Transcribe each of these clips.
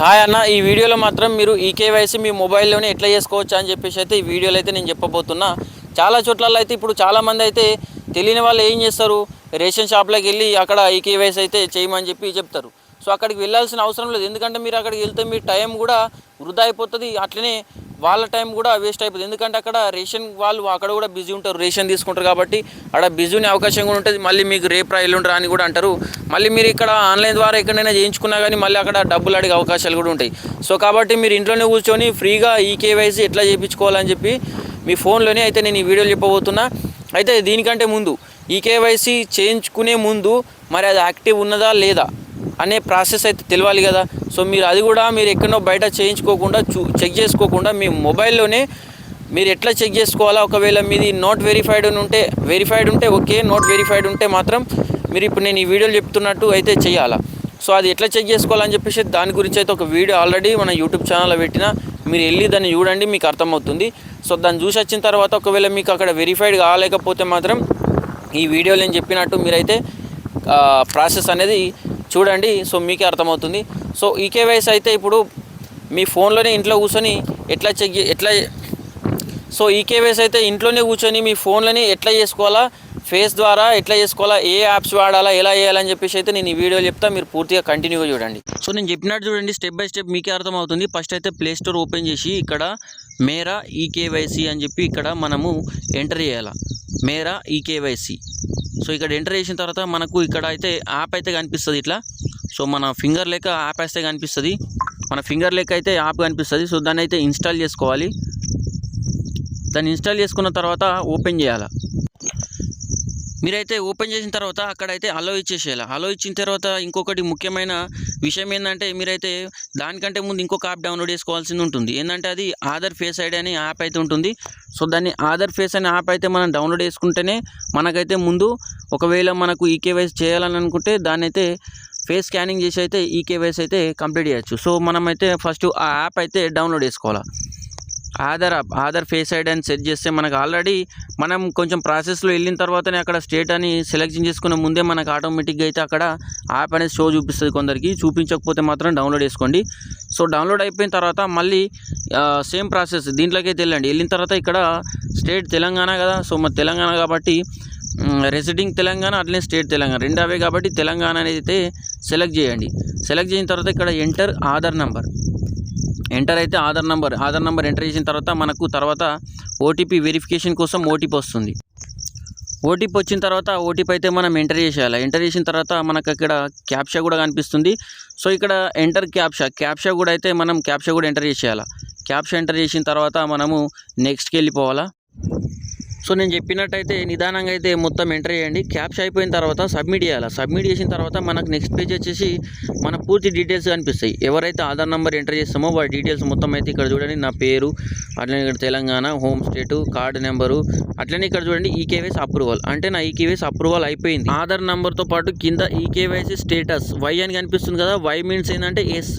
Hi అన్న, ఈ వీడియోలో మాత్రం మీరు ఈకేవైసీ మీ మొబైల్లోనే ఎట్లా చేసుకోవచ్చు అని చెప్పేసి అయితే ఈ వీడియోలో అయితే నేను చెప్పబోతున్నా. చాలా చోట్లలో అయితే ఇప్పుడు చాలామంది అయితే తెలియని వాళ్ళు ఏం చేస్తారు, రేషన్ షాప్లోకి వెళ్ళి అక్కడ ఈకేవైసీ అయితే చేయమని చెప్తారు. సో అక్కడికి వెళ్ళాల్సిన అవసరం లేదు, ఎందుకంటే మీరు అక్కడికి వెళ్తే మీ టైం కూడా వృధా అయిపోతుంది, అట్లనే వాళ్ళ టైం కూడా వేస్ట్ అయిపోతుంది. ఎందుకంటే అక్కడ రేషన్ వాళ్ళు అక్కడ కూడా బిజీ ఉంటారు, రేషన్ తీసుకుంటారు కాబట్టి అక్కడ బిజీ ఉండే అవకాశం కూడా ఉంటుంది. మళ్ళీ మీకు రేపు ఎల్లుండ్రా అని కూడా అంటారు. మళ్ళీ మీరు ఇక్కడ ఆన్లైన్ ద్వారా ఎక్కడైనా చేయించుకున్నా కానీ మళ్ళీ అక్కడ డబ్బులు అడిగే అవకాశాలు కూడా ఉంటాయి. సో కాబట్టి మీరు ఇంట్లోనే కూర్చొని ఫ్రీగా ఈకేవైసీ ఎట్లా చేయించుకోవాలని చెప్పి మీ ఫోన్లోనే అయితే నేను ఈ వీడియోలో చెప్పబోతున్నా. అయితే దీనికంటే ముందు ఈకేవైసీ చేయించుకునే ముందు మరి అది యాక్టివ్ ఉన్నదా లేదా అనే ప్రాసెస్ అయితే తెలియాలి కదా. సో మీరు అది కూడా మీరు ఎక్కడో బయట చేయించుకోకుండా చెక్ చేసుకోకుండా మీ మొబైల్లోనే మీరు ఎట్లా చెక్ చేసుకోవాలా. ఒకవేళ మీది నాట్ వెరిఫైడ్ ఉంటే ఓకే, నాట్ వెరిఫైడ్ ఉంటే మాత్రం మీరు ఇప్పుడు నేను ఈ వీడియోలో చెప్తున్నట్టు అయితే చేయాలా. సో అది ఎట్లా చెక్ చేసుకోవాలని చెప్పేసి దాని గురించి అయితే ఒక వీడియో ఆల్రెడీ మన యూట్యూబ్ ఛానల్లో పెట్టిన, మీరు వెళ్ళి దాన్ని చూడండి, మీకు అర్థమవుతుంది. సో దాన్ని చూసి వచ్చిన తర్వాత ఒకవేళ మీకు అక్కడ వెరిఫైడ్ కాలేకపోతే మాత్రం ఈ వీడియోలో నేను చెప్పినట్టు మీరైతే ప్రాసెస్ అనేది చూడండి, సో మీకే అర్థమవుతుంది. సో ఈకేవైసీ అయితే ఇప్పుడు మీ ఫోన్లోనే ఇంట్లో కూర్చొని సో ఈకేవైసీ అయితే ఇంట్లోనే కూర్చొని మీ ఫోన్లోనే ఎట్లా చేసుకోవాలా, ఫేస్ ద్వారా ఎట్లా చేసుకోవాలా, ఏ యాప్స్ వాడాలా, ఎలా చేయాలని చెప్పేసి అయితే నేను ఈ వీడియో చెప్తా, మీరు పూర్తిగా కంటిన్యూగా చూడండి. సో నేను చెప్పినట్టు చూడండి, స్టెప్ బై స్టెప్ మీకే అర్థమవుతుంది. ఫస్ట్ అయితే ప్లే స్టోర్ ఓపెన్ చేసి ఇక్కడ మేరా ఈకేవైసీ అని చెప్పి ఇక్కడ మనము ఎంటర్ చేయాలి, మేరా ఈకేవైసీ. సో ఇక్కడ ఎంటర్ చేసిన తర్వాత మనకు ఇక్కడ అయితే యాప్ అయితే కనిపిస్తుంది ఇట్లా. సో మన ఫింగర్ లెక్క యాప్ అయితే కనిపిస్తుంది, మన ఫింగర్ లెక్క అయితే యాప్ కనిపిస్తుంది. సో దాన్ని అయితే ఇన్స్టాల్ చేసుకోవాలి. దాన్ని ఇన్స్టాల్ చేసుకున్న తర్వాత ఓపెన్ చేయాలి. మీరైతే ఓపెన్ చేసిన తర్వాత అక్కడైతే అలో ఇచ్చేసేయాలి. అలో ఇచ్చిన తర్వాత ఇంకొకటి ముఖ్యమైన విషయం ఏంటంటే, మీరైతే దానికంటే ముందు ఇంకొక యాప్ డౌన్లోడ్ చేసుకోవాల్సింది ఉంటుంది. ఏంటంటే అది ఆధార్ ఫేస్ ఐడి అనే యాప్ అయితే ఉంటుంది. సో దాన్ని ఆధార్ ఫేస్ అనే యాప్ అయితే మనం డౌన్లోడ్ చేసుకుంటేనే మనకైతే ముందు ఒకవేళ మనకు ఈకేవైసీ చేయాలని అనుకుంటే దాన్ని అయితే ఫేస్ స్కానింగ్ చేసి అయితే ఈకేవైసీ అయితే కంప్లీట్ చేయొచ్చు. సో మనమైతే ఫస్ట్ ఆ యాప్ అయితే డౌన్లోడ్ చేసుకోవాలి. ఆధార్ ఫేస్ ఐడి అని సెట్ చేస్తే మనకు ఆల్రెడీ మనం కొంచెం ప్రాసెస్లో వెళ్ళిన తర్వాతనే అక్కడ స్టేట్ అని సెలెక్షన్ చేసుకునే ముందే మనకు ఆటోమేటిక్గా అయితే అక్కడ యాప్ అనేది షో చూపిస్తుంది. కొందరికి చూపించకపోతే మాత్రం డౌన్లోడ్ చేసుకోండి. సో డౌన్లోడ్ అయిపోయిన తర్వాత మళ్ళీ సేమ్ ప్రాసెస్ దీంట్లోకి అయితే వెళ్ళిన తర్వాత ఇక్కడ స్టేట్ తెలంగాణ కదా. సో మరి తెలంగాణ కాబట్టి రెసిడింగ్ తెలంగాణ, అట్లనే స్టేట్ తెలంగాణ రెండు అవే కాబట్టి తెలంగాణ అనేది అయితే సెలెక్ట్ చేయండి. సెలెక్ట్ చేసిన తర్వాత ఇక్కడ ఎంటర్ ఆధార్ నెంబర్ అయితే ఆధార్ నెంబర్ ఎంటర్ చేసిన తర్వాత మనకు తర్వాత ఓటీపీ వెరిఫికేషన్ కోసం ఓటీపీ వస్తుంది. ఓటీపీ వచ్చిన తర్వాత ఓటీపీ అయితే మనం ఎంటర్ చేసేయాలి. ఎంటర్ చేసిన తర్వాత మనకు ఇక్కడ క్యాప్షా కూడా కనిపిస్తుంది. సో ఇక్కడ ఎంటర్ క్యాప్షా కూడా అయితే మనం క్యాప్షా కూడా ఎంటర్ చేసేయాలి. క్యాప్షా ఎంటర్ చేసిన తర్వాత మనము నెక్స్ట్కి వెళ్ళిపోవాలా. సో నేను చెప్పినట్టయితే నిదానంగా అయితే మొత్తం ఎంటర్ చేయండి. క్యాప్చా అయిపోయిన తర్వాత సబ్మిట్ చేయాలి. సబ్మిట్ చేసిన తర్వాత మనకు నెక్స్ట్ పేజ్ వచ్చేసి మన పూర్తి డీటెయిల్స్ కనిపిస్తాయి. ఎవరైతే ఆధార్ నెంబర్ ఎంటర్ చేస్తామో వాడి డీటెయిల్స్ మొత్తం అయితే ఇక్కడ చూడండి, నా పేరు, అట్లనే ఇక్కడ తెలంగాణ, హోమ్ స్టేటు, కార్డు నెంబరు, అట్లనే ఇక్కడ చూడండి ఈకేవైసీ అప్రూవల్, అంటే నా ఈకేవైసీ అప్రూవల్ అయిపోయింది. ఆధార్ నెంబర్తో పాటు కింద ఈకేవైసీ స్టేటస్ వై అని కనిపిస్తుంది కదా. వై మీన్స్ ఏంటంటే ఎస్,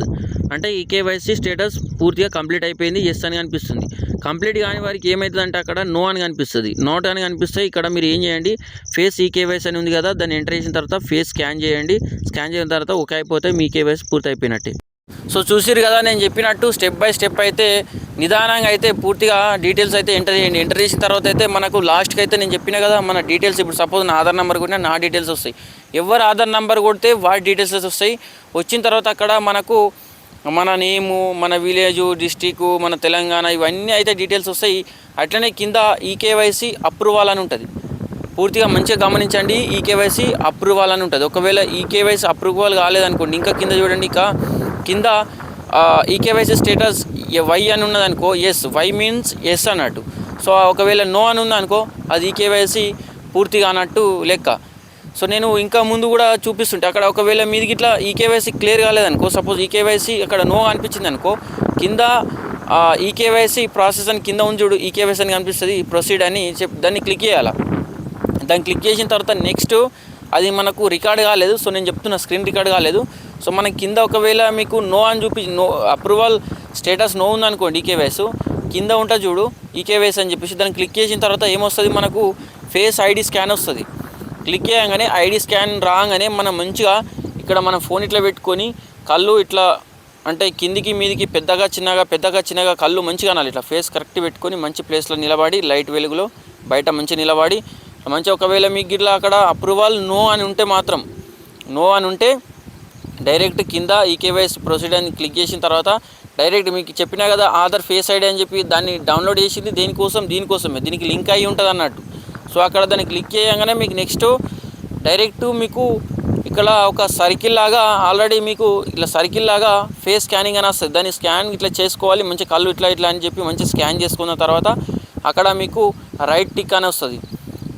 అంటే ఈకేవైసీ స్టేటస్ పూర్తిగా కంప్లీట్ అయిపోయింది, ఎస్ అని కనిపిస్తుంది. కంప్లీట్ కాని వారికి ఏమవుతుందంటే అక్కడ నో అని కనిపిస్తుంది, నోట్ అని కనిపిస్తాయి. ఇక్కడ మీరు ఏం చేయండి, ఫేస్ ఈకేవైసీ అని ఉంది కదా, దాన్ని ఎంటర్ చేసిన తర్వాత ఫేస్ స్కాన్ చేయండి. స్కాన్ చేసిన తర్వాత ఓకే అయిపోతే మీ ఈకేవైసీ పూర్తి అయిపోయినట్టే. సో చూసిరు కదా, నేను చెప్పినట్టు స్టెప్ బై స్టెప్ అయితే నిదానంగా అయితే పూర్తిగా డీటెయిల్స్ అయితే ఎంటర్ చేయండి. ఎంటర్ చేసిన తర్వాత అయితే మనకు లాస్ట్కి అయితే నేను చెప్పిన కదా మన డీటెయిల్స్, ఇప్పుడు సపోజ్ నా ఆధార్ నెంబర్ కొట్టినా నా డీటెయిల్స్ వస్తాయి, ఎవరు ఆధార్ నెంబర్ కొడితే వాటి డీటెయిల్స్ వస్తాయి. వచ్చిన తర్వాత అక్కడ మనకు మన నేము, మన విలేజు, డిస్టిక్, మన తెలంగాణ, ఇవన్నీ అయితే డీటెయిల్స్ వస్తాయి. అట్లనే కింద ఈకేవైసీ అప్రూవల్ అని ఉంటుంది, పూర్తిగా మంచిగా గమనించండి. ఈకేవైసీ అప్రూవల్ అని ఉంటుంది. ఒకవేళ ఈకేవైసీ అప్రూవల్ కాలేదనుకోండి, ఇంకా కింద చూడండి, కింద ఈకేవైసీ స్టేటస్ వై అని ఉన్నదనుకో, ఎస్, వై మీన్స్ ఎస్ అన్నట్టు. సో ఒకవేళ నో అని ఉందనుకో అది ఈకేవైసీ పూర్తిగా అన్నట్టు లెక్క. సో నేను ఇంకా ముందు కూడా చూపిస్తుంటే అక్కడ ఒకవేళ మీది ఇట్లా ఈకేవైసీ క్లియర్ కాలేదనుకో, సపోజ్ ఈకేవైసీ అక్కడ నో అనిపించింది అనుకో, కింద ఈకేవైసీ ప్రాసెస్ అని కింద ఉంది చూడు, ఈకేవైసీ అని కనిపిస్తుంది, ప్రొసీడ్ అని దాన్ని క్లిక్ చేయాలి. దాన్ని క్లిక్ చేసిన తర్వాత నెక్స్ట్ అది మనకు రికార్డ్ కాలేదు. సో నేను చెప్తున్నా స్క్రీన్ రికార్డ్ కాలేదు. సో మనకి కింద ఒకవేళ మీకు నో అని నో అప్రూవల్ స్టేటస్ నో ఉందనుకోండి, ఈకేవైసీ కింద ఉంటుంది చూడు ఈకేవైసీ అని చెప్పేసి దాన్ని క్లిక్ చేసిన తర్వాత ఏమొస్తుంది, మనకు ఫేస్ ఐడి స్కాన్ వస్తుంది. క్లిక్ చేయగానే ఐడి స్కాన్ రాగానే మనం మంచిగా ఇక్కడ మన ఫోన్ ఇట్లా పెట్టుకొని కళ్ళు ఇట్లా అంటే కిందికి మీదికి పెద్దగా చిన్నగా కళ్ళు మంచిగా అనాలి. ఇట్లా ఫేస్ కరెక్ట్ పెట్టుకొని మంచి ప్లేస్లో నిలబడి లైట్ వెలుగులో బయట మంచి నిలబడి మంచి ఒకవేళ మీకు ఇట్లా అక్కడ అప్రూవల్ నో అని ఉంటే డైరెక్ట్ కింద ఈకేవైసీ ప్రొసీడ్ అని క్లిక్ చేసిన తర్వాత డైరెక్ట్ మీకు చెప్పినా కదా ఆధార్ ఫేస్ ఐడి అని చెప్పి దాన్ని డౌన్లోడ్ చేసింది దీనికోసమే దీనికి లింక్ అయ్యి ఉంటుంది అన్నట్టు. సో అక్కడ దాన్ని క్లిక్ చేయగానే మీకు నెక్స్ట్ డైరెక్ట్ మీకు ఇక్కడ ఒక సర్కిల్ లాగా ఆల్రెడీ మీకు ఇట్లా సర్కిల్ లాగా ఫేస్ స్కానింగ్ అని వస్తుంది. దాన్ని స్కాన్ ఇట్లా చేసుకోవాలి. మంచి కళ్ళు ఇట్లా అని చెప్పి మంచి స్కాన్ చేసుకున్న తర్వాత అక్కడ మీకు రైట్ టిక్ అని వస్తుంది.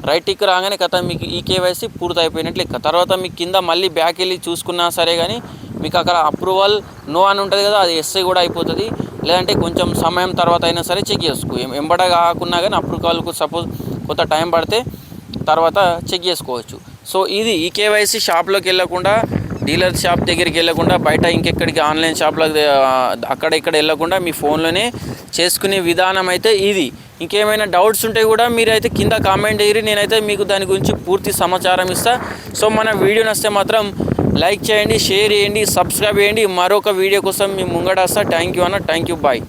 రైట్ టిక్ రాగానే కథ మీకు ఈకేవైసీ పూర్తి అయిపోయినట్లు లెక్క. తర్వాత మీకు కింద మళ్ళీ బ్యాక్ వెళ్ళి చూసుకున్నా సరే కానీ మీకు అక్కడ అప్రూవల్ నో అని ఉంటుంది కదా, అది ఎస్ఐ కూడా అయిపోతుంది. లేదంటే కొంచెం సమయం తర్వాత అయినా సరే చెక్ చేసుకో. ఎంబడ కాకున్నా కానీ అప్రూవల్కు సపోజ్ కొంత టైం పడితే తర్వాత చెక్ చేసుకోవచ్చు. సో ఇది ఈకేవైసీ షాప్లోకి వెళ్ళకుండా, డీలర్ షాప్ దగ్గరికి వెళ్ళకుండా, బయట ఇంకెక్కడికి ఆన్లైన్ షాప్లో అక్కడ ఇక్కడ వెళ్ళకుండా మీ ఫోన్లోనే చేసుకునే విధానం అయితే ఇది. ఇంకేమైనా డౌట్స్ ఉంటే కూడా మీరైతే కింద కామెంట్ చేయరు, నేనైతే మీకు దాని గురించి పూర్తి సమాచారం ఇస్తాను. సో మన వీడియో నచ్చితే మాత్రం లైక్ చేయండి, షేర్ చేయండి, సబ్స్క్రైబ్ చేయండి. మరొక వీడియో కోసం మీ ముంగట వస్తా. థ్యాంక్ యూ అన్న, థ్యాంక్ యూ, బాయ్.